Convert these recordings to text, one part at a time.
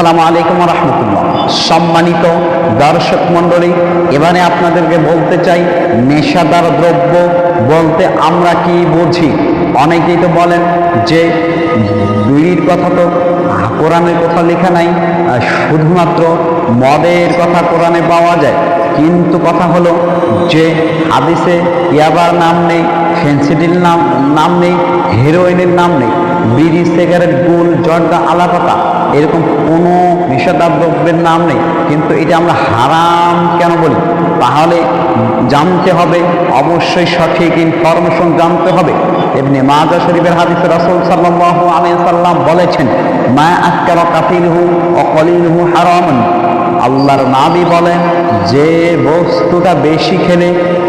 আসসালামু আলাইকুম ওয়া রাহমাতুল্লাহ। সম্মানিত দর্শক মণ্ডলী, এবারে আপনাদেরকে বলতে চাই নেশাদার দ্রব্য বলতে আমরা কি বুঝি। অনেকেই তো বলেন যে বিড়ির কথা তো কোরআনের কথা লেখা নাই, শুধুমাত্র মদের কথা কোরআনে পাওয়া যায়। কিন্তু কথা হলো যে হাদিসে ইয়াবার নাম নেই, ফেন্সিডিল নাম নেই, হেরোইনের নাম নেই, বিড়ি, সিগারেট, গুল, জর্দা, আলাপাতা এরকম কোনো নেশাদার দ্রব্যের নাম নেই। কিন্তু এটা আমরা হারাম কেন বলি? তাহলে জানতে হবে, অবশ্যই সঠিক ইনফরমেশন জানতে হবে। ইবনে মাজাহ শরীফের হাদিসে রাসূল সাল্লাল্লাহু আলাইহি সাল্লাম বলেছেন, মা আক্কারা কাসীরুহু ওয়া কলিলুহু হারামুন। আল্লাহর নবী বলেন, যে বস্তুটা বেশি খেলে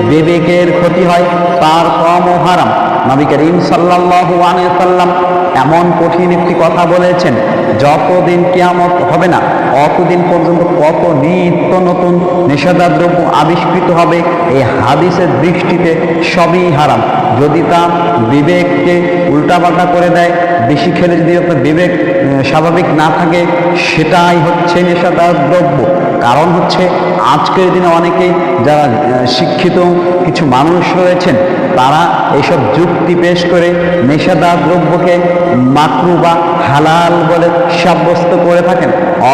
বিবেকের ক্ষতি হয় তার কমও হারাম। নবী করিম সাল্লাল্লাহু আলাইহি সাল্লাম এমন কঠিন একটি কথা বলেছেন, যতদিন কিয়ামত হবে না অতদিন পর্যন্ত কত নিত্য নতুন নেশাদার দ্রব্য আবিষ্কৃত হবে। এই হাদিসের দৃষ্টিতে সবই হারাম। যদি তা বিবেককে উল্টাপাল্টা করে দেয়, বেশি খেলে যদি আপনার বিবেক স্বাভাবিক না থাকে, সেটাই হচ্ছে নেশাদার দ্রব্য। কারণ হচ্ছে আজকের দিনে অনেকেই যারা শিক্ষিত কিছু মানুষ রয়েছেন, তারা এইসব যুক্তি পেশ করে নেশাদার দ্রব্যকে মাকরু বা হালাল বলে সাব্যস্ত করে থাকেন।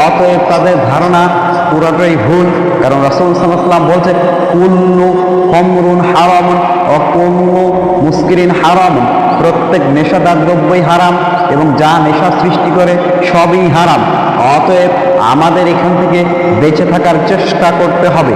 অতএব তাদের ধারণা পুরোটাই ভুল। কারণ রাসূল সাল্লাল্লাহু আলাইহি ওয়াসাল্লাম বলছে, কুল্লু খামরুন হারামুন ওয়া কুল্লু মুসকিরিন হারামুন। প্রত্যেক নেশাদার দ্রব্যই হারাম এবং যা নেশা সৃষ্টি করে সবই হারাম। অতএব আমাদের এখান থেকে বেঁচে থাকার চেষ্টা করতে হবে।